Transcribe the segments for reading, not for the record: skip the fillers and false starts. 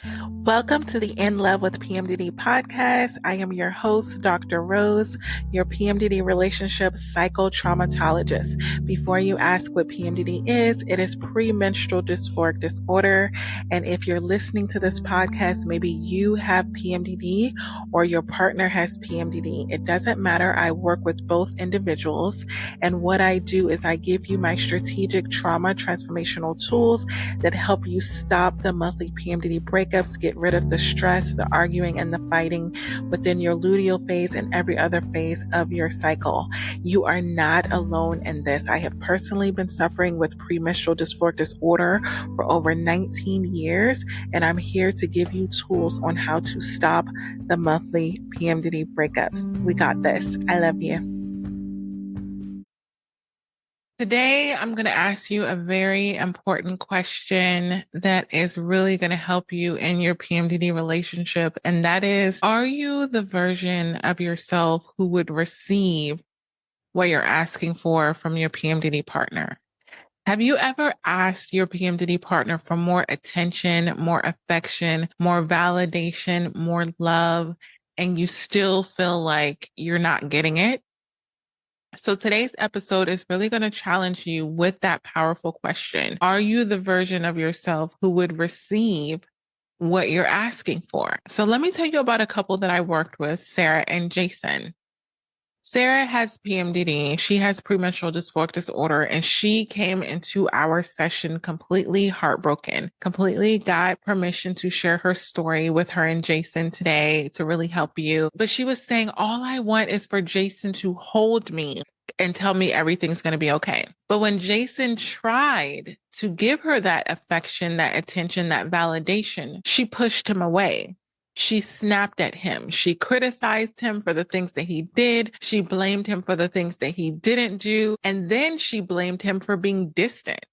Welcome to the In Love with PMDD podcast. I am your host, Dr. Rose, your PMDD relationship psychotraumatologist. Before you ask what PMDD is, it is premenstrual dysphoric disorder. And if you're listening to this podcast, maybe you have PMDD or your partner has PMDD. It doesn't matter. I work with both individuals. And what I do is I give you my strategic trauma transformational tools that help you stop the monthly PMDD breakups, get rid of the stress, the arguing, and the fighting within your luteal phase and every other phase of your cycle. You are not alone in this. I have personally been suffering with premenstrual dysphoric disorder for over 19 years, and I'm here to give you tools on how to stop the monthly PMDD breakups. We got this. I love you. Today, I'm going to ask you a very important question that is really going to help you in your PMDD relationship. And that is, are you the version of yourself who would receive what you're asking for from your PMDD partner? Have you ever asked your PMDD partner for more attention, more affection, more validation, more love, and you still feel like you're not getting it? So today's episode is really going to challenge you with that powerful question. Are you the version of yourself who would receive what you're asking for? So let me tell you about a couple that I worked with, Sarah and Jason. Sarah has PMDD. She has premenstrual dysphoric disorder, and she came into our session completely heartbroken, completely got permission to share her story with her and Jason today to really help you. But she was saying, all I want is for Jason to hold me and tell me everything's going to be okay. But when Jason tried to give her that affection, that attention, that validation, she pushed him away. She snapped at him. She criticized him for the things that he did. She blamed him for the things that he didn't do. And then she blamed him for being distant.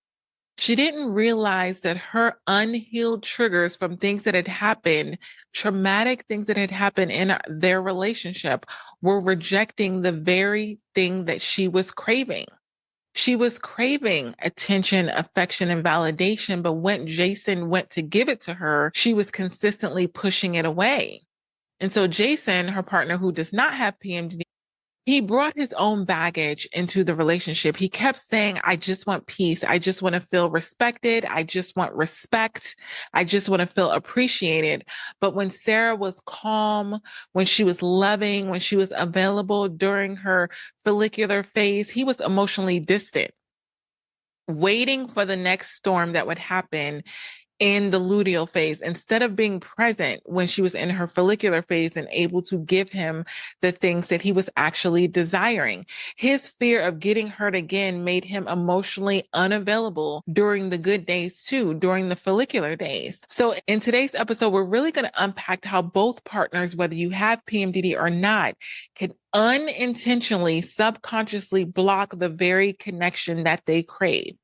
She didn't realize that her unhealed triggers from things that had happened, traumatic things that had happened in their relationship, were rejecting the very thing that she was craving. She was craving attention, affection, and validation, but when Jason went to give it to her, she was consistently pushing it away. And so Jason, her partner who does not have PMDD, he brought his own baggage into the relationship. He kept saying, I just want peace. I just want to feel respected. I just want respect. I just want to feel appreciated. But when Sarah was calm, when she was loving, when she was available during her follicular phase, he was emotionally distant, waiting for the next storm that would happen in the luteal phase instead of being present when she was in her follicular phase and able to give him the things that he was actually desiring. His fear of getting hurt again made him emotionally unavailable during the good days too, during the follicular days. So in today's episode, we're really going to unpack how both partners, whether you have PMDD or not, can unintentionally, subconsciously block the very connection that they crave.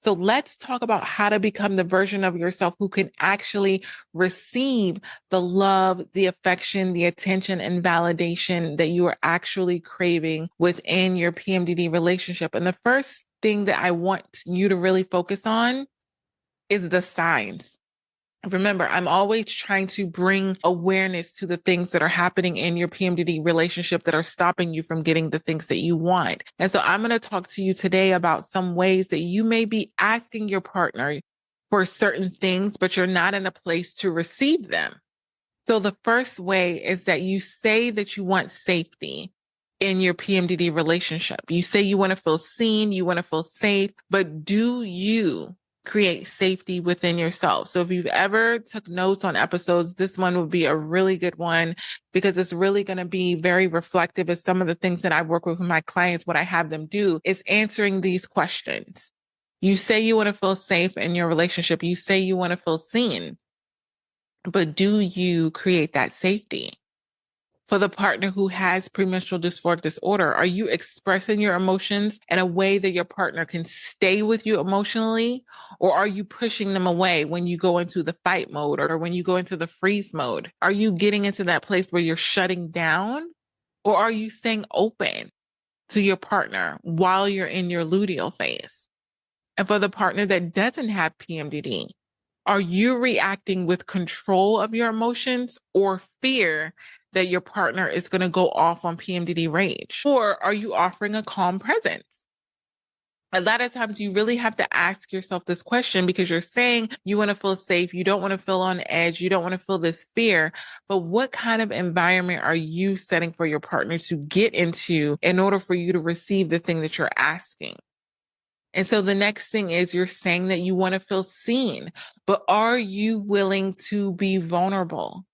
So let's talk about how to become the version of yourself who can actually receive the love, the affection, the attention, and validation that you are actually craving within your PMDD relationship. And the first thing that I want you to really focus on is the signs. Remember, I'm always trying to bring awareness to the things that are happening in your PMDD relationship that are stopping you from getting the things that you want. And so I'm going to talk to you today about some ways that you may be asking your partner for certain things, but you're not in a place to receive them. So the first way is that you say that you want safety in your PMDD relationship. You say you want to feel seen, you want to feel safe, but do you create safety within yourself? So if you've ever took notes on episodes, this one would be a really good one because it's really going to be very reflective of some of the things that I work with my clients. What I have them do is answering these questions. You say you want to feel safe in your relationship. You say you want to feel seen, but do you create that safety? For the partner who has premenstrual dysphoric disorder, are you expressing your emotions in a way that your partner can stay with you emotionally? Or are you pushing them away when you go into the fight mode or when you go into the freeze mode? Are you getting into that place where you're shutting down? Or are you staying open to your partner while you're in your luteal phase? And for the partner that doesn't have PMDD, Are you reacting with control of your emotions or fear that your partner is going to go off on PMDD rage? Or are you offering a calm presence? A lot of times you really have to ask yourself this question because you're saying you want to feel safe. You don't want to feel on edge. You don't want to feel this fear. But what kind of environment are you setting for your partner to get into in order for you to receive the thing that you're asking? And so the next thing is you're saying that you want to feel seen, but are you willing to be vulnerable?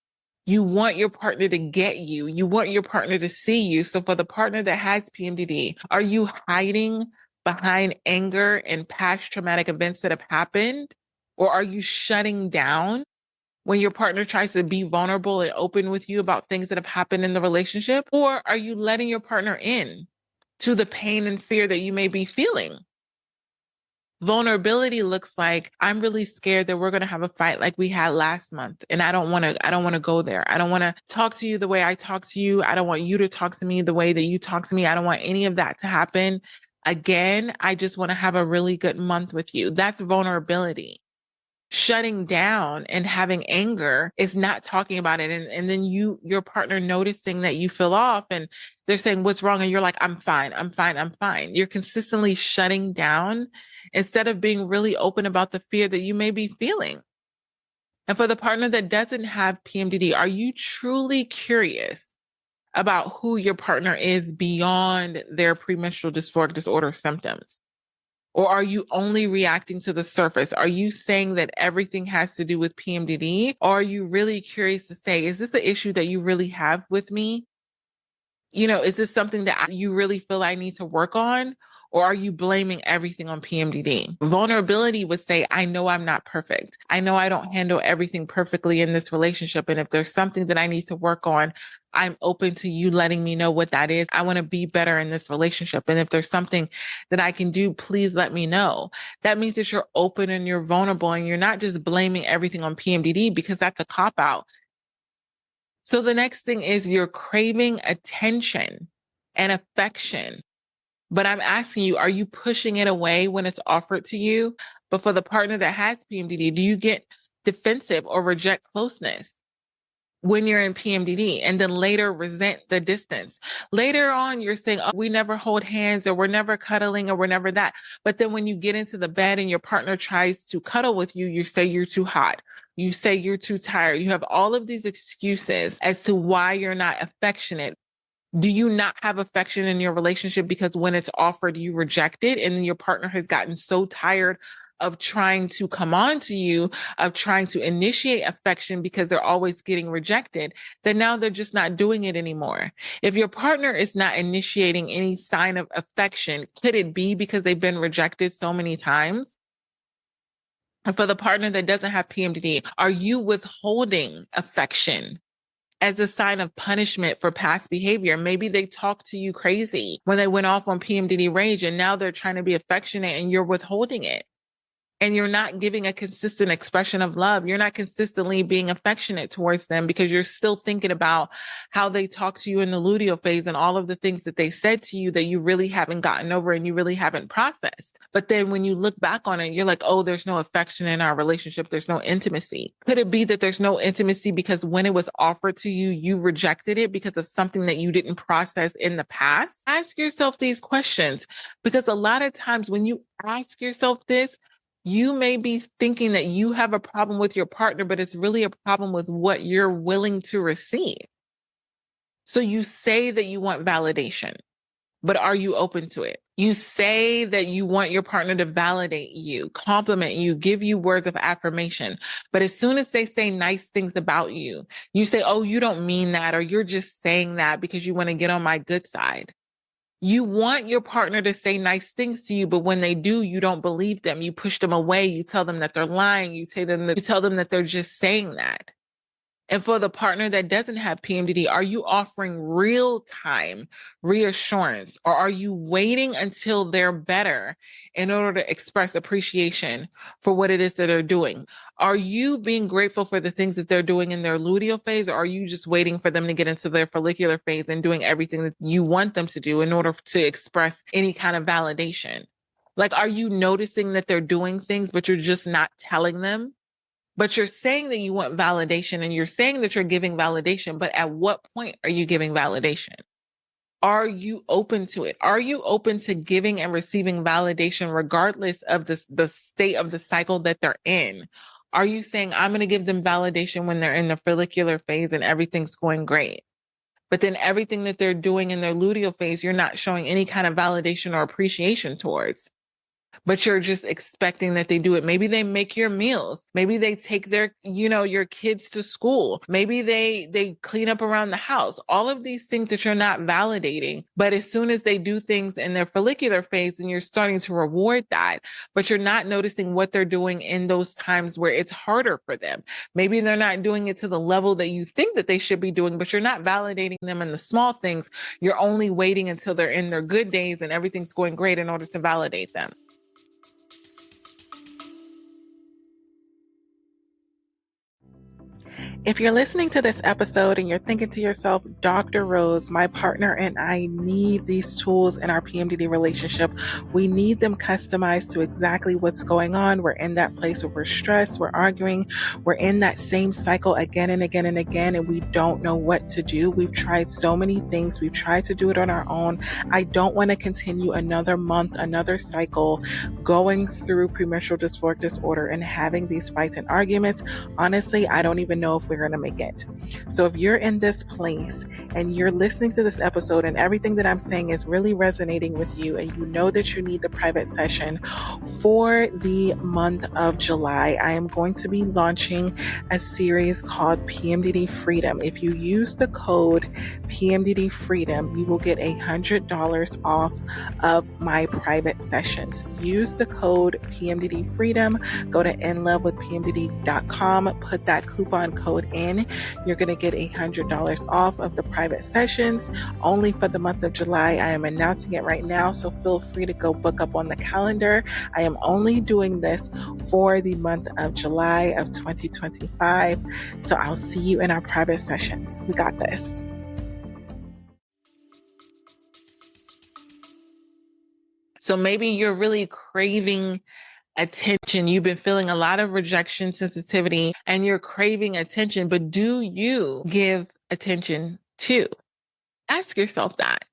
You want your partner to get you. You want your partner to see you. So for the partner that has PMDD, are you hiding behind anger and past traumatic events that have happened? Or are you shutting down when your partner tries to be vulnerable and open with you about things that have happened in the relationship? Or are you letting your partner in to the pain and fear that you may be feeling? Vulnerability looks like, I'm really scared that we're going to have a fight like we had last month. And I don't want to go there. I don't want to talk to you the way I talk to you. I don't want you to talk to me the way that you talk to me. I don't want any of that to happen again. I just want to have a really good month with you. That's vulnerability. Shutting down and having anger is not talking about it. And then your partner noticing that you feel off and they're saying, what's wrong? And you're like, I'm fine. I'm fine. I'm fine. You're consistently shutting down instead of being really open about the fear that you may be feeling. And for the partner that doesn't have PMDD, are you truly curious about who your partner is beyond their premenstrual dysphoric disorder symptoms? Or are you only reacting to the surface? Are you saying that everything has to do with PMDD? Or are you really curious to say, is this an issue that you really have with me? Is this something that you really feel I need to work on? Or are you blaming everything on PMDD? Vulnerability would say, I know I'm not perfect. I know I don't handle everything perfectly in this relationship. And if there's something that I need to work on, I'm open to you letting me know what that is. I want to be better in this relationship. And if there's something that I can do, please let me know. That means that you're open and you're vulnerable and you're not just blaming everything on PMDD because that's a cop out. So the next thing is you're craving attention and affection. But I'm asking you, are you pushing it away when it's offered to you? But for the partner that has PMDD, do you get defensive or reject closeness when you're in PMDD and then later resent the distance? Later on, you're saying, oh, we never hold hands or we're never cuddling or we're never that. But then when you get into the bed and your partner tries to cuddle with you, you say you're too hot. You say you're too tired. You have all of these excuses as to why you're not affectionate. Do you not have affection in your relationship because when it's offered, you reject it? And then your partner has gotten so tired of trying to come on to you, of trying to initiate affection because they're always getting rejected, that now they're just not doing it anymore. If your partner is not initiating any sign of affection, could it be because they've been rejected so many times? And for the partner that doesn't have PMDD, are you withholding affection as a sign of punishment for past behavior? Maybe they talked to you crazy when they went off on PMDD rage and now they're trying to be affectionate and you're withholding it. And you're not giving a consistent expression of love. You're not consistently being affectionate towards them because you're still thinking about how they talk to you in the luteal phase and all of the things that they said to you that you really haven't gotten over and you really haven't processed. But then when you look back on it, you're like, oh, there's no affection in our relationship. There's no intimacy. Could it be that there's no intimacy because when it was offered to you, you rejected it because of something that you didn't process in the past? Ask yourself these questions because a lot of times when you ask yourself this, you may be thinking that you have a problem with your partner, but it's really a problem with what you're willing to receive. So you say that you want validation, but are you open to it? You say that you want your partner to validate you, compliment you, give you words of affirmation. But as soon as they say nice things about you, you say, oh, you don't mean that, or you're just saying that because you want to get on my good side. You want your partner to say nice things to you, but when they do, you don't believe them. You push them away. You tell them that they're lying. You tell them that they're just saying that. And for the partner that doesn't have PMDD, are you offering real-time reassurance or are you waiting until they're better in order to express appreciation for what it is that they're doing? Are you being grateful for the things that they're doing in their luteal phase, or are you just waiting for them to get into their follicular phase and doing everything that you want them to do in order to express any kind of validation? Like, are you noticing that they're doing things, but you're just not telling them? But you're saying that you want validation and you're saying that you're giving validation, but at what point are you giving validation? Are you open to it? Are you open to giving and receiving validation regardless of the state of the cycle that they're in? Are you saying, I'm going to give them validation when they're in the follicular phase and everything's going great? But then everything that they're doing in their luteal phase, you're not showing any kind of validation or appreciation towards, but you're just expecting that they do it. Maybe they make your meals. Maybe they take their, your kids to school. Maybe they clean up around the house. All of these things that you're not validating. But as soon as they do things in their follicular phase, then you're starting to reward that, but you're not noticing what they're doing in those times where it's harder for them. Maybe they're not doing it to the level that you think that they should be doing, but you're not validating them in the small things. You're only waiting until they're in their good days and everything's going great in order to validate them. If you're listening to this episode and you're thinking to yourself, Dr. Rose, my partner and I need these tools in our PMDD relationship. We need them customized to exactly what's going on. We're in that place where we're stressed, we're arguing, we're in that same cycle again and again and again, and we don't know what to do. We've tried so many things. We've tried to do it on our own. I don't want to continue another month, another cycle, going through premenstrual dysphoric disorder and having these fights and arguments. Honestly, I don't even know if we're going to make it. So if you're in this place and you're listening to this episode and everything that I'm saying is really resonating with you, and you know that you need the private session for the month of July, I am going to be launching a series called PMDD Freedom. If you use the code PMDD Freedom, you will get $100 off of my private sessions. Use the code PMDD Freedom. Go to inlovewithpmdd.com, put that coupon code in. You're going to get $100 off of the private sessions only for the month of July. I am announcing it right now, so feel free to go book up on the calendar. I am only doing this for the month of July of 2025. So I'll see you in our private sessions. We got this. So maybe you're really craving attention. You've been feeling a lot of rejection sensitivity and you're craving attention, but do you give attention too? Ask yourself that.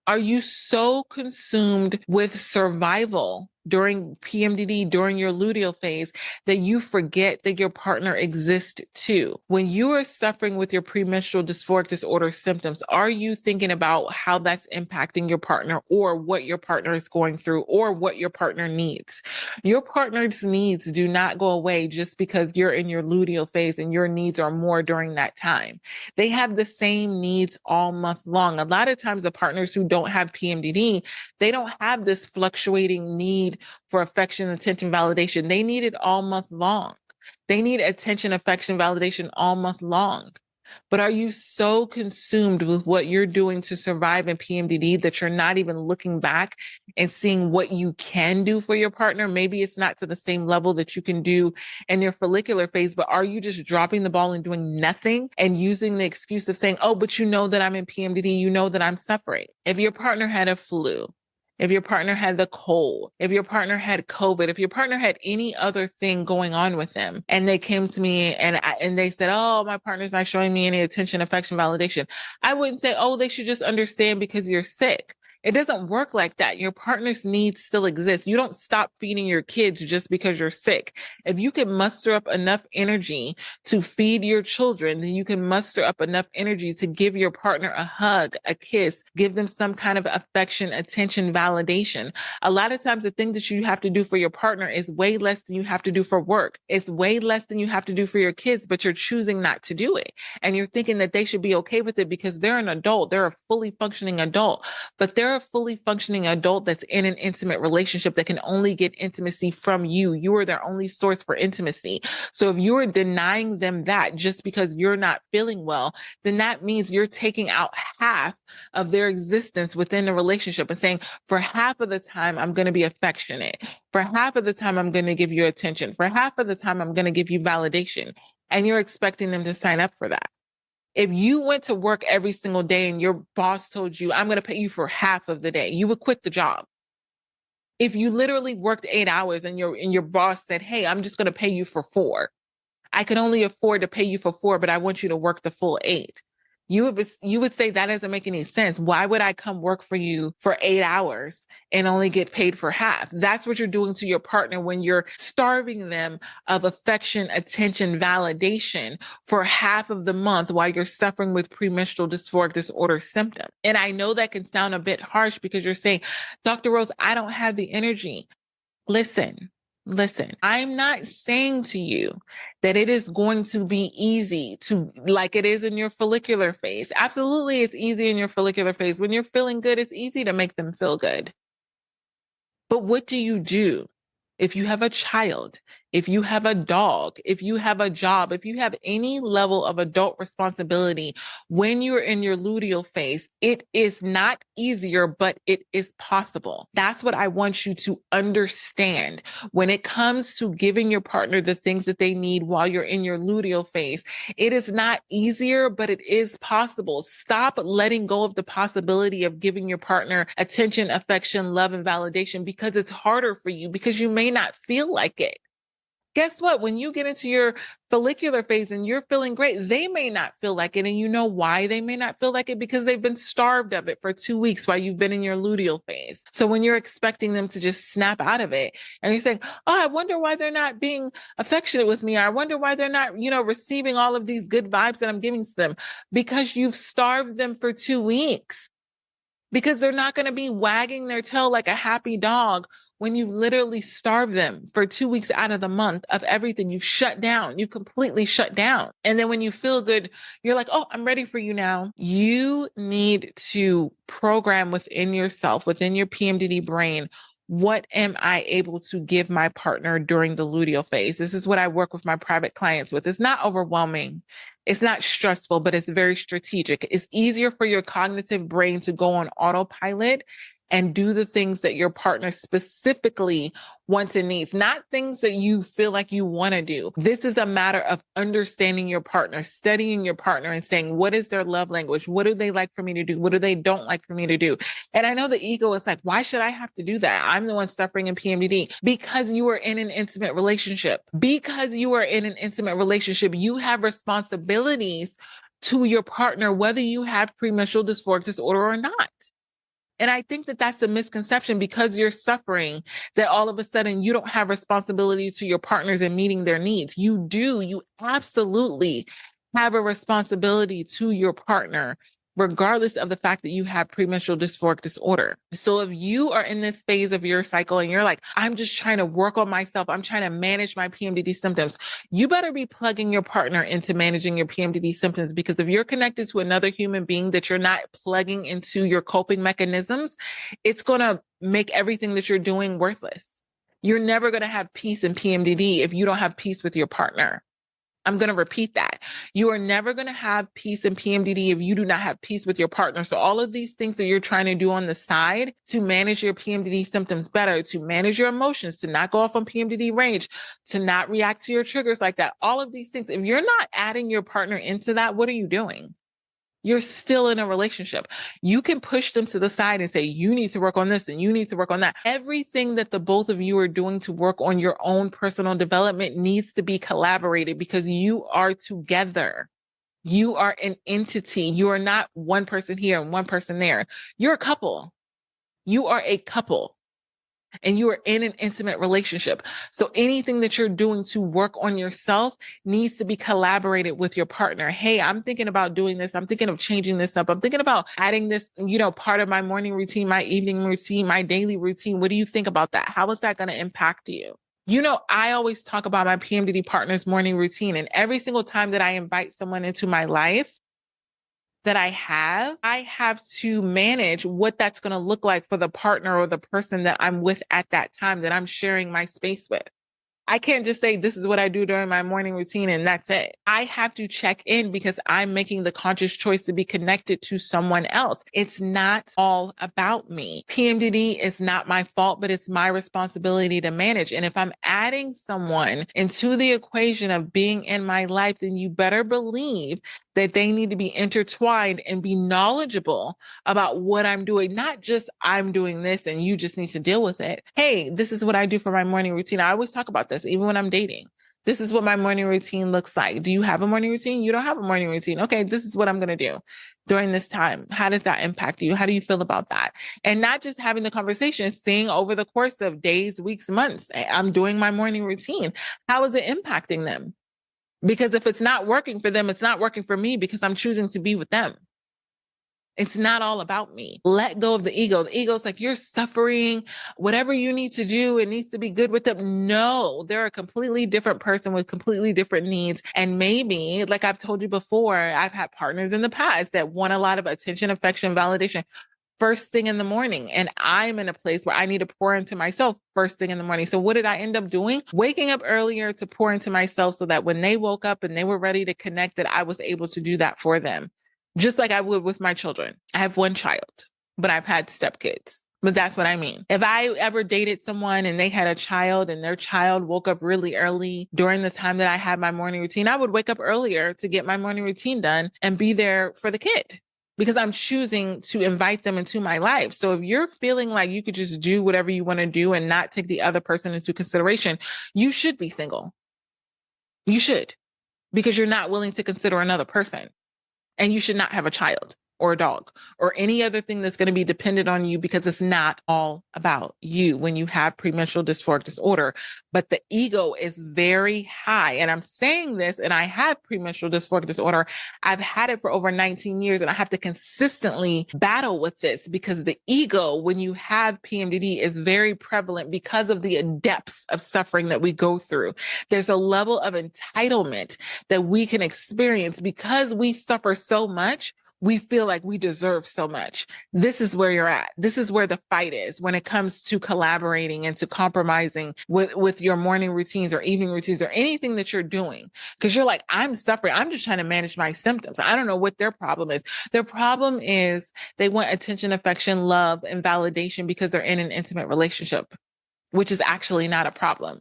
Are you so consumed with survival during PMDD, during your luteal phase, that you forget that your partner exists too? When you are suffering with your premenstrual dysphoric disorder symptoms, are you thinking about how that's impacting your partner, or what your partner is going through, or what your partner needs? Your partner's needs do not go away just because you're in your luteal phase and your needs are more during that time. They have the same needs all month long. A lot of times the partners who don't have PMDD, they don't have this fluctuating need for affection, attention, validation. They need it all month long. They need attention, affection, validation all month long. But are you so consumed with what you're doing to survive in PMDD that you're not even looking back and seeing what you can do for your partner? Maybe it's not to the same level that you can do in your follicular phase, but are you just dropping the ball and doing nothing and using the excuse of saying, oh, but you know that I'm in PMDD, you know that I'm suffering? If your partner had a flu, if your partner had the cold, if your partner had COVID, if your partner had any other thing going on with them, and they came to me and they said, oh, my partner's not showing me any attention, affection, validation, I wouldn't say, oh, they should just understand because you're sick. It doesn't work like that. Your partner's needs still exist. You don't stop feeding your kids just because you're sick. If you can muster up enough energy to feed your children, then you can muster up enough energy to give your partner a hug, a kiss, give them some kind of affection, attention, validation. A lot of times the thing that you have to do for your partner is way less than you have to do for work. It's way less than you have to do for your kids, but you're choosing not to do it. And you're thinking that they should be okay with it because they're an adult. They're a fully functioning adult, but they're a fully functioning adult that's in an intimate relationship that can only get intimacy from you. You are their only source for intimacy. So if you're denying them that just because you're not feeling well, then that means you're taking out half of their existence within the relationship and saying, for half of the time, I'm going to be affectionate. For half of the time, I'm going to give you attention. For half of the time, I'm going to give you validation. And you're expecting them to sign up for that. If you went to work every single day and your boss told you, I'm going to pay you for half of the day, you would quit the job. If you literally worked 8 hours and your boss said, hey, I'm just going to pay you for 4. I can only afford to pay you for 4, but I want you to work the full 8. You would say that doesn't make any sense. Why would I come work for you for 8 hours and only get paid for half? That's what you're doing to your partner when you're starving them of affection, attention, validation for half of the month while you're suffering with premenstrual dysphoric disorder symptoms. And I know that can sound a bit harsh because you're saying, Dr. Rose, I don't have the energy. Listen, listen, I'm not saying to you that it is going to be easy to, like it is in your follicular phase. Absolutely, it's easy in your follicular phase. When you're feeling good, it's easy to make them feel good. But what do you do if you have a child, if you have a dog, if you have a job, if you have any level of adult responsibility when you're in your luteal phase? It is not easier, but it is possible. That's what I want you to understand. When it comes to giving your partner the things that they need while you're in your luteal phase, it is not easier, but it is possible. Stop letting go of the possibility of giving your partner attention, affection, love, and validation because it's harder for you, because you may not feel like it. Guess what? When you get into your follicular phase and you're feeling great, they may not feel like it. And you know why they may not feel like it? Because they've been starved of it for 2 weeks while you've been in your luteal phase. So when you're expecting them to just snap out of it and you're saying, oh, I wonder why they're not being affectionate with me. Or I wonder why they're not, receiving all of these good vibes that I'm giving to them, because you've starved them for 2 weeks. Because they're not going to be wagging their tail like a happy dog when you literally starve them for 2 weeks out of the month of everything. You've shut down. You've completely shut down. And then when you feel good, you're like, oh, I'm ready for you now. You need to program within yourself, within your PMDD brain, what am I able to give my partner during the luteal phase? This is what I work with my private clients with. It's not overwhelming. It's not stressful, but it's very strategic. It's easier for your cognitive brain to go on autopilot and do the things that your partner specifically wants and needs, not things that you feel like you want to do. This is a matter of understanding your partner, studying your partner and saying, what is their love language? What do they like for me to do? What do they don't like for me to do? And I know the ego is like, why should I have to do that? I'm the one suffering in PMDD. Because you are in an intimate relationship. Because you are in an intimate relationship, you have responsibilities to your partner, whether you have premenstrual dysphoric disorder or not. And I think that that's a misconception, because you're suffering, that all of a sudden you don't have responsibility to your partners and meeting their needs. You do. You absolutely have a responsibility to your partner, regardless of the fact that you have premenstrual dysphoric disorder. So if you are in this phase of your cycle and you're like, I'm just trying to work on myself, I'm trying to manage my PMDD symptoms, you better be plugging your partner into managing your PMDD symptoms, because if you're connected to another human being that you're not plugging into your coping mechanisms, it's going to make everything that you're doing worthless. You're never going to have peace in PMDD if you don't have peace with your partner. I'm going to repeat that. You are never going to have peace in PMDD if you do not have peace with your partner. So all of these things that you're trying to do on the side to manage your PMDD symptoms better, to manage your emotions, to not go off on PMDD range, to not react to your triggers like that, all of these things, if you're not adding your partner into that, what are you doing? You're still in a relationship. You can push them to the side and say, you need to work on this and you need to work on that. Everything that the both of you are doing to work on your own personal development needs to be collaborated, because you are together. You are an entity. You are not one person here and one person there. You're a couple. You are a couple. And you are in an intimate relationship. So anything that you're doing to work on yourself needs to be collaborated with your partner. Hey, I'm thinking about doing this. I'm thinking of changing this up. I'm thinking about adding this, part of my morning routine, my evening routine, my daily routine. What do you think about that? How is that going to impact you? I always talk about my PMDD partner's morning routine, and every single time that I invite someone into my life that I have to manage what that's going to look like for the partner or the person that I'm with at that time, that I'm sharing my space with. I can't just say, this is what I do during my morning routine and that's it. I have to check in, because I'm making the conscious choice to be connected to someone else. It's not all about me. PMDD is not my fault, but it's my responsibility to manage. And if I'm adding someone into the equation of being in my life, then you better believe that they need to be intertwined and be knowledgeable about what I'm doing, not just I'm doing this and you just need to deal with it. Hey, this is what I do for my morning routine. I always talk about this, even when I'm dating. This is what my morning routine looks like. Do you have a morning routine? You don't have a morning routine. Okay, this is what I'm going to do during this time. How does that impact you? How do you feel about that? And not just having the conversation, seeing over the course of days, weeks, months, I'm doing my morning routine. How is it impacting them? Because if it's not working for them, it's not working for me because I'm choosing to be with them. It's not all about me. Let go of the ego. The ego's like, you're suffering. Whatever you need to do, it needs to be good with them. No, they're a completely different person with completely different needs. And maybe, like I've told you before, I've had partners in the past that want a lot of attention, affection, validation first thing in the morning. And I'm in a place where I need to pour into myself first thing in the morning. So what did I end up doing? Waking up earlier to pour into myself so that when they woke up and they were ready to connect, that I was able to do that for them. Just like I would with my children. I have one child, but I've had stepkids. But that's what I mean. If I ever dated someone and they had a child and their child woke up really early during the time that I had my morning routine, I would wake up earlier to get my morning routine done and be there for the kid because I'm choosing to invite them into my life. So if you're feeling like you could just do whatever you want to do and not take the other person into consideration, you should be single. You should, because you're not willing to consider another person. And you should not have a child or a dog or any other thing that's going to be dependent on you because it's not all about you when you have premenstrual dysphoric disorder. But the ego is very high. And I'm saying this, and I have premenstrual dysphoric disorder. I've had it for over 19 years and I have to consistently battle with this because the ego, when you have PMDD, is very prevalent because of the depths of suffering that we go through. There's a level of entitlement that we can experience because we suffer so much. We feel like we deserve so much. This is where you're at. This is where the fight is when it comes to collaborating and to compromising with your morning routines or evening routines or anything that you're doing. Because you're like, I'm suffering. I'm just trying to manage my symptoms. I don't know what their problem is. Their problem is they want attention, affection, love, and validation because they're in an intimate relationship, which is actually not a problem.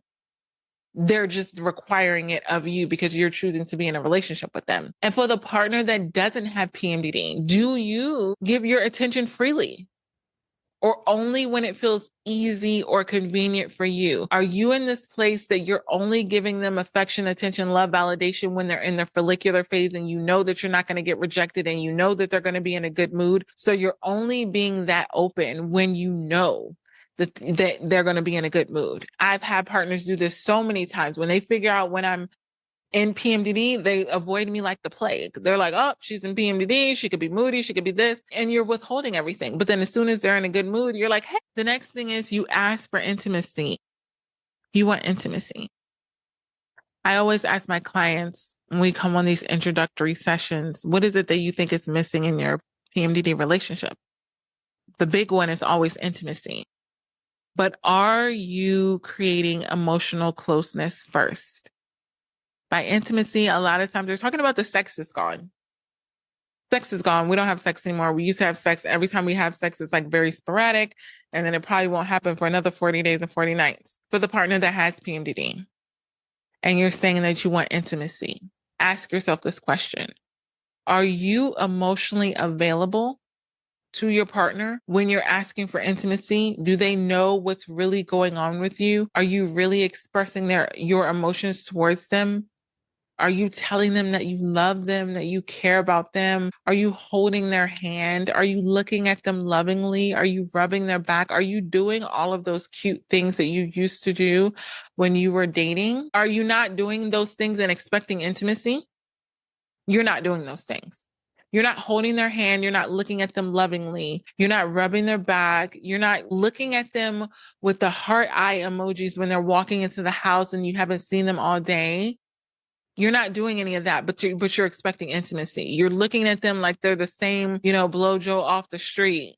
They're just requiring it of you because you're choosing to be in a relationship with them. And for the partner that doesn't have PMDD, do you give your attention freely or only when it feels easy or convenient for you? Are you in this place that you're only giving them affection, attention, love, validation when they're in their follicular phase and you know that you're not going to get rejected and you know that they're going to be in a good mood? So you're only being that open when you know that they're going to be in a good mood. I've had partners do this so many times. When they figure out when I'm in PMDD, they avoid me like the plague. They're like, oh, she's in PMDD. She could be moody. She could be this. And you're withholding everything. But then as soon as they're in a good mood, you're like, hey, the next thing is you ask for intimacy. You want intimacy. I always ask my clients when we come on these introductory sessions, what is it that you think is missing in your PMDD relationship? The big one is always intimacy. But are you creating emotional closeness first? By intimacy, a lot of times they're talking about the sex is gone. Sex is gone. We don't have sex anymore. We used to have sex. Every time we have sex, it's like very sporadic. And then it probably won't happen for another 40 days and 40 nights. For the partner that has PMDD, and you're saying that you want intimacy, ask yourself this question. Are you emotionally available to your partner when you're asking for intimacy? Do they know what's really going on with you? Are you really expressing your emotions towards them? Are you telling them that you love them, that you care about them? Are you holding their hand? Are you looking at them lovingly? Are you rubbing their back? Are you doing all of those cute things that you used to do when you were dating? Are you not doing those things and expecting intimacy? You're not doing those things. You're not holding their hand. You're not looking at them lovingly. You're not rubbing their back. You're not looking at them with the heart eye emojis when they're walking into the house and you haven't seen them all day. You're not doing any of that, but you're expecting intimacy. You're looking at them like they're the same, Blow Joe off the street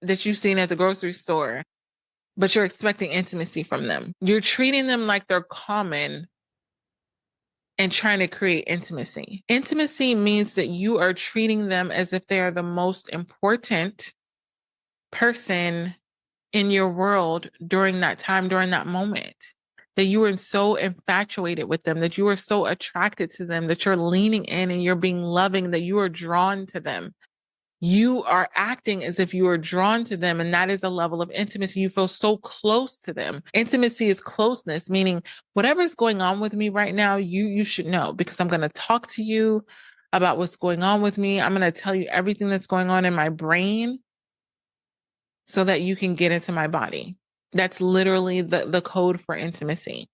that you've seen at the grocery store, but you're expecting intimacy from them. You're treating them like they're common and trying to create intimacy. Intimacy means that you are treating them as if they are the most important person in your world during that time, during that moment. that you are so infatuated with them, that you are so attracted to them, that you're leaning in and you're being loving, that you are drawn to them. You are acting as if you are drawn to them, and that is a level of intimacy. You feel so close to them. Intimacy is closeness, meaning whatever's going on with me right now, you should know, because I'm going to talk to you about what's going on with me. I'm going to tell you everything that's going on in my brain so that you can get into my body. That's literally the code for intimacy.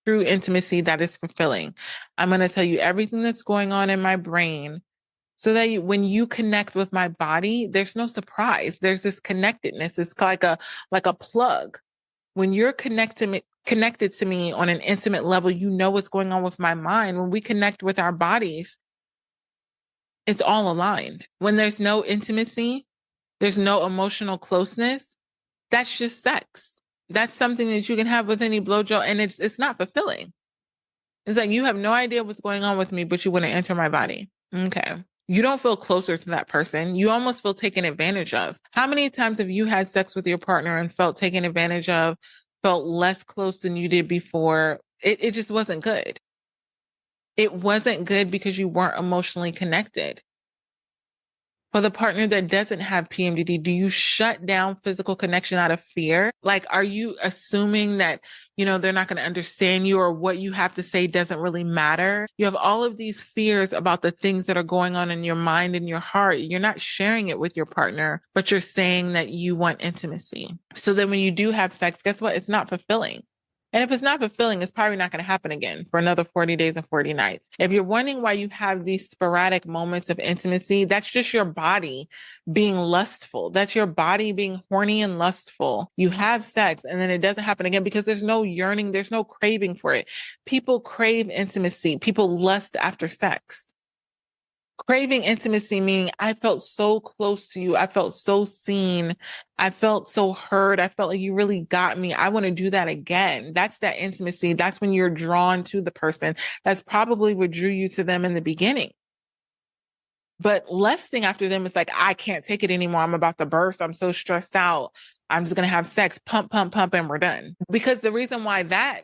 True intimacy that is fulfilling. I'm going to tell you everything that's going on in my brain so that when you connect with my body, there's no surprise. There's this connectedness. It's like a plug. When you're connected to me on an intimate level, you know what's going on with my mind. When we connect with our bodies, it's all aligned. When there's no intimacy, there's no emotional closeness. That's just sex. That's something that you can have with any blowjob, and it's not fulfilling. It's like you have no idea what's going on with me, but you want to enter my body. Okay. You don't feel closer to that person. You almost feel taken advantage of. How many times have you had sex with your partner and felt taken advantage of, felt less close than you did before? It just wasn't good. It wasn't good because you weren't emotionally connected. For the partner that doesn't have PMDD, do you shut down physical connection out of fear? Like, are you assuming that, they're not going to understand you, or what you have to say doesn't really matter? You have all of these fears about the things that are going on in your mind and your heart. You're not sharing it with your partner, but you're saying that you want intimacy. So then when you do have sex, guess what? It's not fulfilling. And if it's not fulfilling, it's probably not going to happen again for another 40 days and 40 nights. If you're wondering why you have these sporadic moments of intimacy, that's just your body being lustful. That's your body being horny and lustful. You have sex and then it doesn't happen again because there's no yearning, there's no craving for it. People crave intimacy. People lust after sex. Craving intimacy, meaning I felt so close to you. I felt so seen. I felt so heard. I felt like you really got me. I want to do that again. That's that intimacy. That's when you're drawn to the person. That's probably what drew you to them in the beginning. But lusting after them is like, I can't take it anymore. I'm about to burst. I'm so stressed out. I'm just going to have sex, pump, pump, pump, and we're done. Because the reason why that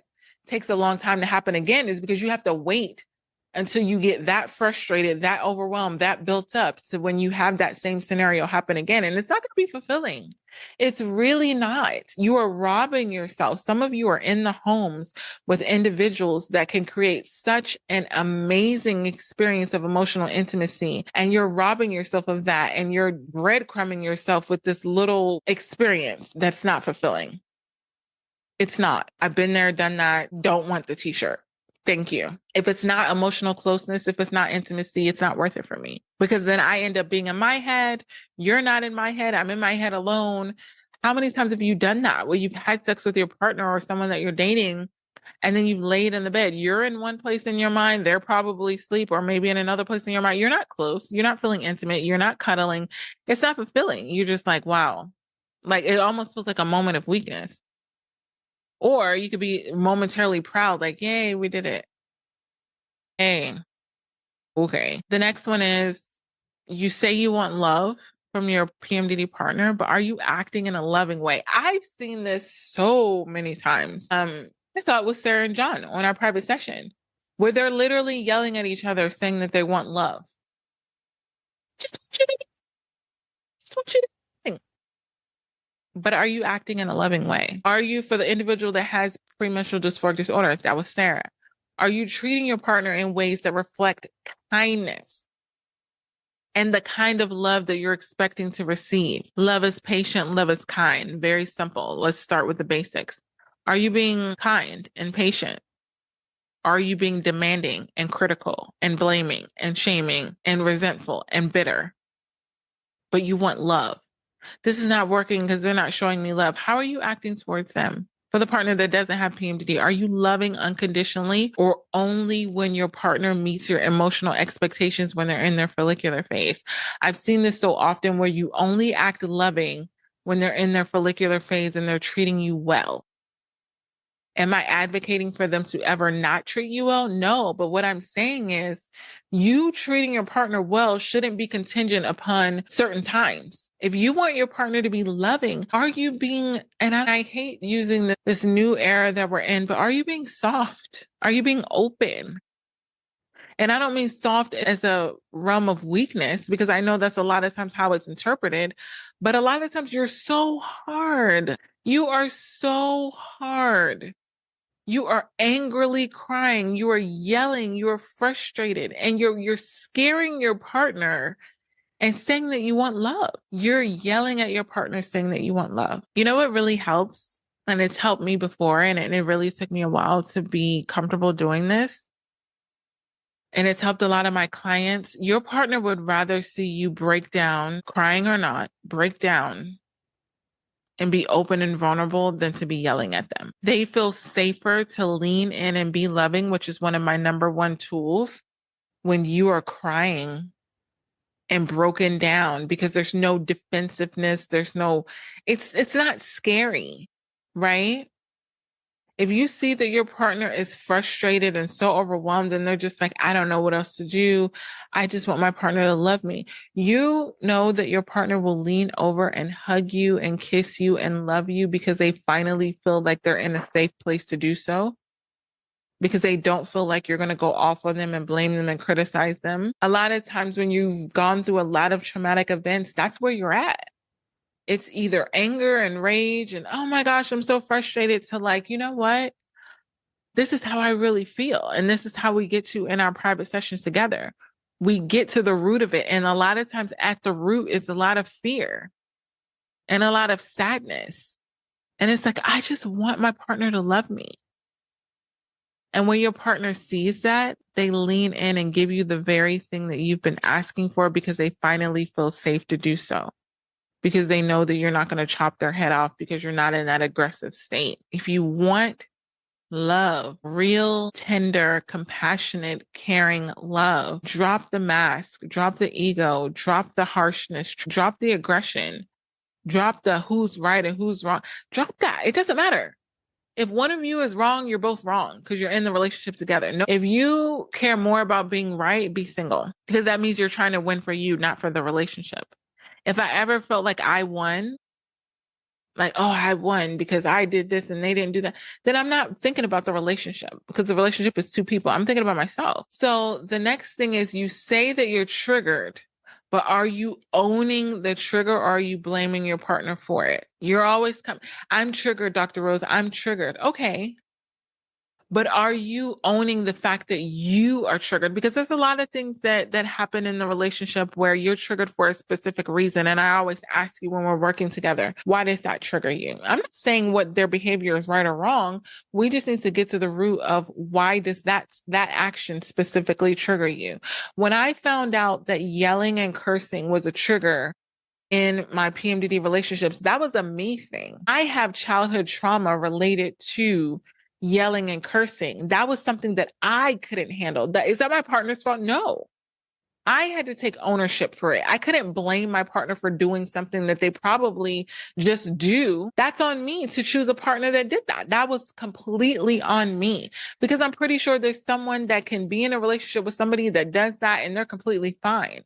takes a long time to happen again is because you have to wait until you get that frustrated, that overwhelmed, that built up. So when you have that same scenario happen again, and it's not going to be fulfilling. It's really not. You are robbing yourself. Some of you are in the homes with individuals that can create such an amazing experience of emotional intimacy, and you're robbing yourself of that, and you're breadcrumbing yourself with this little experience that's not fulfilling. It's not. I've been there, done that. Don't want the t-shirt. Thank you. If it's not emotional closeness, if it's not intimacy, it's not worth it for me, because then I end up being in my head. You're not in my head. I'm in my head alone. How many times have you done that? Where you've had sex with your partner or someone that you're dating, and then you've laid in the bed. You're in one place in your mind. They're probably asleep, or maybe in another place in your mind. You're not close. You're not feeling intimate. You're not cuddling. It's not fulfilling. You're just like, wow. Like it almost feels like a moment of weakness. Or you could be momentarily proud, like, yay, we did it. Hey, okay. The next one is, you say you want love from your PMDD partner, but are you acting in a loving way? I've seen this so many times. I saw it with Sarah and John on our private session, where they're literally yelling at each other saying that they want love. Just want you to, just want you to think. But are you acting in a loving way? Are you, for the individual that has premenstrual dysphoric disorder, that was Sarah, are you treating your partner in ways that reflect kindness and the kind of love that you're expecting to receive? Love is patient, love is kind. Very simple. Let's start with the basics. Are you being kind and patient? Are you being demanding and critical and blaming and shaming and resentful and bitter? But you want love. This is not working because they're not showing me love. How are you acting towards them? For the partner that doesn't have PMDD, are you loving unconditionally, or only when your partner meets your emotional expectations when they're in their follicular phase? I've seen this so often where you only act loving when they're in their follicular phase and they're treating you well. Am I advocating for them to ever not treat you well? No. But what I'm saying is you treating your partner well shouldn't be contingent upon certain times. If you want your partner to be loving, are you being, and I hate using this new era that we're in, but are you being soft? Are you being open? And I don't mean soft as a realm of weakness, because I know that's a lot of times how it's interpreted. But a lot of times you're so hard. You are so hard. You are angrily crying. You are yelling. You are frustrated, and you're scaring your partner and saying that you want love. You're yelling at your partner saying that you want love. You know what really helps? And it's helped me before, and it really took me a while to be comfortable doing this. And it's helped a lot of my clients. Your partner would rather see you break down, crying or not, break down and be open and vulnerable than to be yelling at them. They feel safer to lean in and be loving, which is one of my number one tools, when you are crying and broken down, because there's no defensiveness. It's not scary, right? If you see that your partner is frustrated and so overwhelmed and they're just like, I don't know what else to do, I just want my partner to love me. You know that your partner will lean over and hug you and kiss you and love you because they finally feel like they're in a safe place to do so. Because they don't feel like you're going to go off on them and blame them and criticize them. A lot of times when you've gone through a lot of traumatic events, that's where you're at. It's either anger and rage and, oh my gosh, I'm so frustrated, to like, you know what? This is how I really feel. And this is how we get to in our private sessions together. We get to the root of it. And a lot of times at the root is a lot of fear and a lot of sadness. And it's like, I just want my partner to love me. And when your partner sees that, they lean in and give you the very thing that you've been asking for, because they finally feel safe to do so. Because they know that you're not going to chop their head off, because you're not in that aggressive state. If you want love, real, tender, compassionate, caring love, drop the mask, drop the ego, drop the harshness, drop the aggression, drop the who's right and who's wrong. Drop that. It doesn't matter. If one of you is wrong, you're both wrong, because you're in the relationship together. No, if you care more about being right, be single, because that means you're trying to win for you, not for the relationship. If I ever felt like I won, like, oh, I won because I did this and they didn't do that, then I'm not thinking about the relationship, because the relationship is two people. I'm thinking about myself. So the next thing is, you say that you're triggered, but are you owning the trigger, or are you blaming your partner for it? You're always coming, I'm triggered, Dr. Rose, I'm triggered. Okay. But are you owning the fact that you are triggered? Because there's a lot of things that happen in the relationship where you're triggered for a specific reason. And I always ask you when we're working together, why does that trigger you? I'm not saying what their behavior is right or wrong. We just need to get to the root of, why does that action specifically trigger you? When I found out that yelling and cursing was a trigger in my PMDD relationships, that was a me thing. I have childhood trauma related to yelling and cursing. That was something that I couldn't handle. Is that my partner's fault? No. I had to take ownership for it. I couldn't blame my partner for doing something that they probably just do. That's on me to choose a partner that did that. That was completely on me, because I'm pretty sure there's someone that can be in a relationship with somebody that does that and they're completely fine.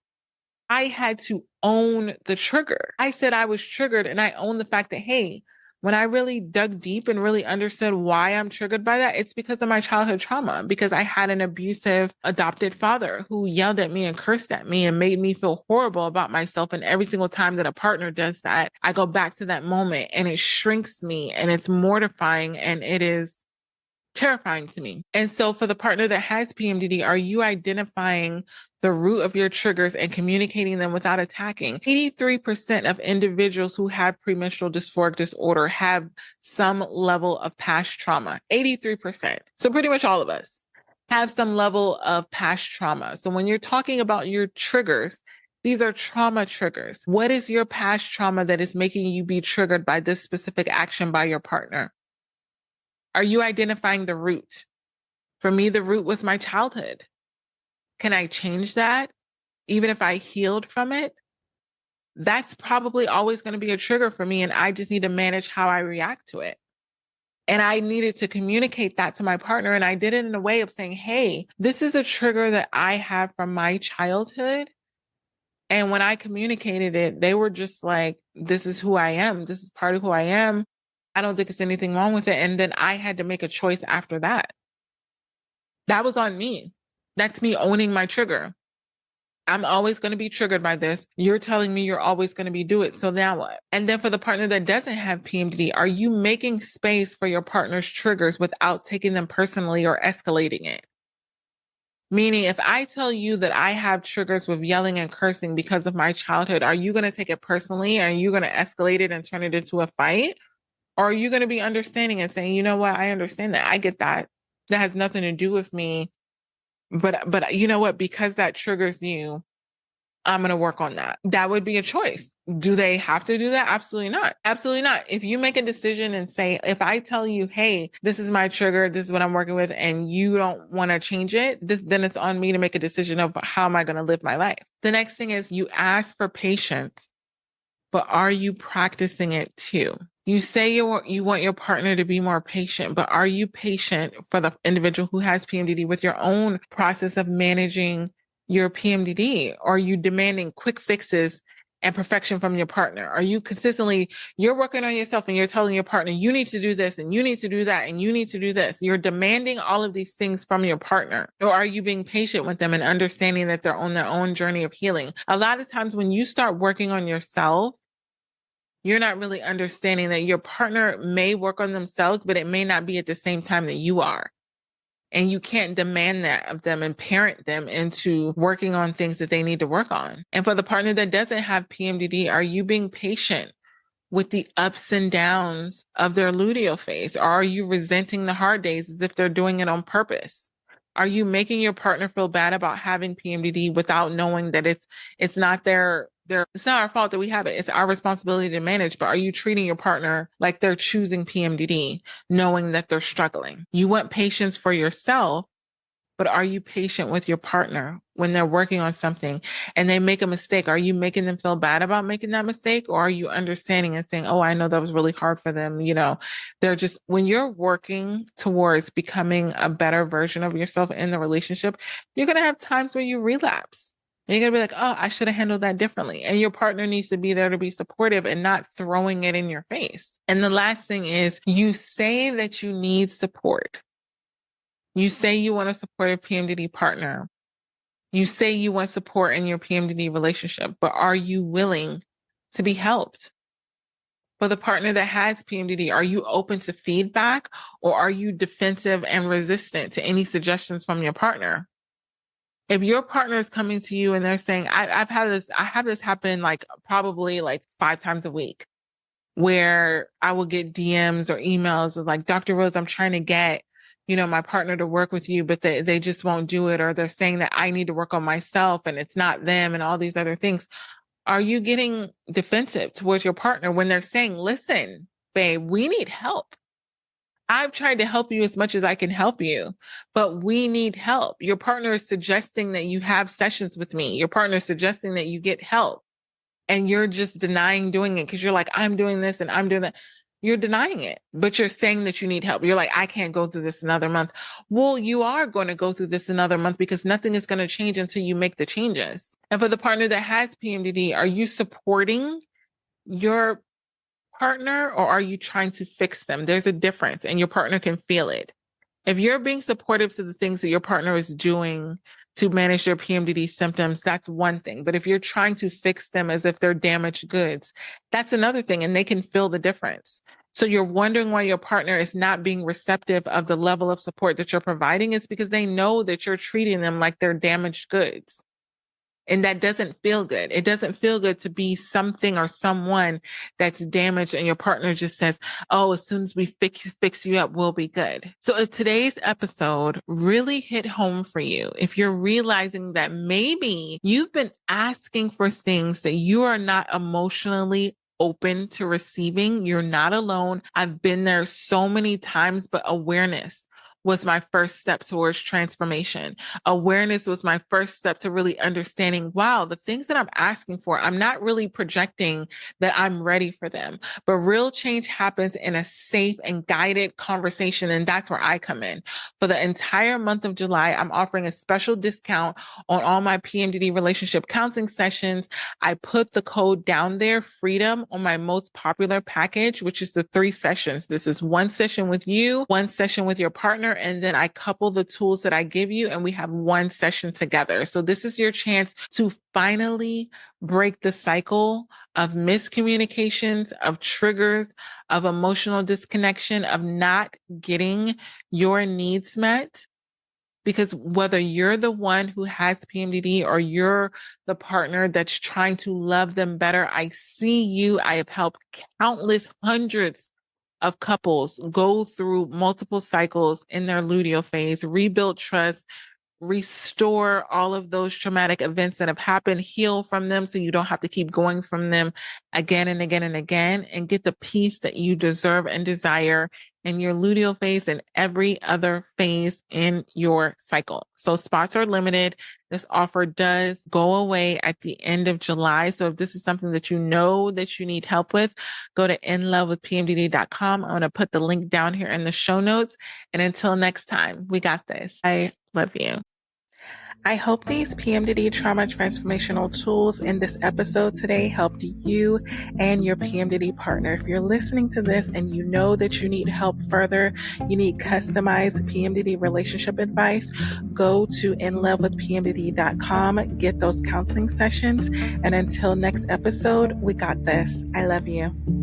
I had to own the trigger. I said I was triggered, and I owned the fact that, hey, when I really dug deep and really understood why I'm triggered by that, it's because of my childhood trauma, because I had an abusive adopted father who yelled at me and cursed at me and made me feel horrible about myself. And every single time that a partner does that, I go back to that moment and it shrinks me and it's mortifying and it is terrifying to me. And so for the partner that has PMDD, are you identifying the root of your triggers and communicating them without attacking? 83% of individuals who have premenstrual dysphoric disorder have some level of past trauma. 83%. So pretty much all of us have some level of past trauma. So when you're talking about your triggers, these are trauma triggers. What is your past trauma that is making you be triggered by this specific action by your partner? Are you identifying the root? For me, the root was my childhood. Can I change that? Even if I healed from it, that's probably always going to be a trigger for me. And I just need to manage how I react to it. And I needed to communicate that to my partner. And I did it in a way of saying, hey, this is a trigger that I have from my childhood. And when I communicated it, they were just like, this is who I am. This is part of who I am. I don't think it's anything wrong with it. And then I had to make a choice after that. That was on me. That's me owning my trigger. I'm always going to be triggered by this. You're telling me you're always going to be do it. So now what? And then for the partner that doesn't have PMDD, are you making space for your partner's triggers without taking them personally or escalating it? Meaning, if I tell you that I have triggers with yelling and cursing because of my childhood, are you going to take it personally? Are you going to escalate it and turn it into a fight? Or are you going to be understanding and saying, you know what? I understand that. I get that. That has nothing to do with me. But you know what? Because that triggers you, I'm going to work on that. That would be a choice. Do they have to do that? Absolutely not. Absolutely not. If you make a decision and say, if I tell you, hey, this is my trigger, this is what I'm working with, and you don't want to change it, then it's on me to make a decision of how am I going to live my life. The next thing is you ask for patience, but are you practicing it too? You say you want your partner to be more patient, but are you patient for the individual who has PMDD with your own process of managing your PMDD? Or are you demanding quick fixes and perfection from your partner? Are you consistently, you're working on yourself and you're telling your partner, you need to do this and you need to do that and you need to do this. You're demanding all of these things from your partner. Or are you being patient with them and understanding that they're on their own journey of healing? A lot of times when you start working on yourself, you're not really understanding that your partner may work on themselves, but it may not be at the same time that you are. And you can't demand that of them and parent them into working on things that they need to work on. And for the partner that doesn't have PMDD, are you being patient with the ups and downs of their luteal phase? Or are you resenting the hard days as if they're doing it on purpose? Are you making your partner feel bad about having PMDD without knowing that it's not it's not our fault that we have it. It's our responsibility to manage. But are you treating your partner like they're choosing PMDD, knowing that they're struggling? You want patience for yourself, but are you patient with your partner when they're working on something and they make a mistake? Are you making them feel bad about making that mistake? Or are you understanding and saying, oh, I know that was really hard for them. You know, they're just, when you're working towards becoming a better version of yourself in the relationship, you're going to have times where you relapse. And you're going to be like, oh, I should have handled that differently. And your partner needs to be there to be supportive and not throwing it in your face. And the last thing is you say that you need support. You say you want a supportive PMDD partner. You say you want support in your PMDD relationship, but are you willing to be helped? For the partner that has PMDD, are you open to feedback or are you defensive and resistant to any suggestions from your partner? If your partner is coming to you and they're saying, I have this happen like probably like 5 times a week where I will get DMs or emails of like, Dr. Rose, I'm trying to get, my partner to work with you, but they just won't do it. Or they're saying that I need to work on myself and it's not them and all these other things. Are you getting defensive towards your partner when they're saying, listen, babe, we need help. I've tried to help you as much as I can help you, but we need help. Your partner is suggesting that you have sessions with me. Your partner is suggesting that you get help. And you're just denying doing it because you're like, I'm doing this and I'm doing that. You're denying it, but you're saying that you need help. You're like, I can't go through this another month. Well, you are going to go through this another month because nothing is going to change until you make the changes. And for the partner that has PMDD, are you supporting your partner or are you trying to fix them? There's a difference and your partner can feel it. If you're being supportive to the things that your partner is doing to manage their PMDD symptoms, that's one thing. But if you're trying to fix them as if they're damaged goods, that's another thing. And they can feel the difference. So you're wondering why your partner is not being receptive of the level of support that you're providing. It's because they know that you're treating them like they're damaged goods. And that doesn't feel good. It doesn't feel good to be something or someone that's damaged and your partner just says, oh, as soon as we fix you up, we'll be good. So if today's episode really hit home for you, if you're realizing that maybe you've been asking for things that you are not emotionally open to receiving, you're not alone. I've been there so many times, but awareness. was my first step towards transformation. Awareness was my first step to really understanding, wow, the things that I'm asking for, I'm not really projecting that I'm ready for them. But real change happens in a safe and guided conversation. And that's where I come in. For the entire month of July, I'm offering a special discount on all my PMDD relationship counseling sessions. I put the code down there, freedom, on my most popular package, which is the 3 sessions. This is 1 session with you, 1 session with your partner, and then I couple the tools that I give you and we have 1 session together. So this is your chance to finally break the cycle of miscommunications, of triggers, of emotional disconnection, of not getting your needs met. Because whether you're the one who has PMDD or you're the partner that's trying to love them better, I see you. I have helped countless hundreds of couples go through multiple cycles in their luteal phase, rebuild trust, restore all of those traumatic events that have happened, heal from them so you don't have to keep going from them again and again and again, and get the peace that you deserve and desire in your luteal phase and every other phase in your cycle. So spots are limited. This offer does go away at the end of July. So if this is something that you know that you need help with, go to inlovewithpmdd.com. I'm going to put the link down here in the show notes. And until next time, we got this. I love you. I hope these PMDD trauma transformational tools in this episode today helped you and your PMDD partner. If you're listening to this and you know that you need help further, you need customized PMDD relationship advice, go to inlovewithpmdd.com, get those counseling sessions. And until next episode, we got this. I love you.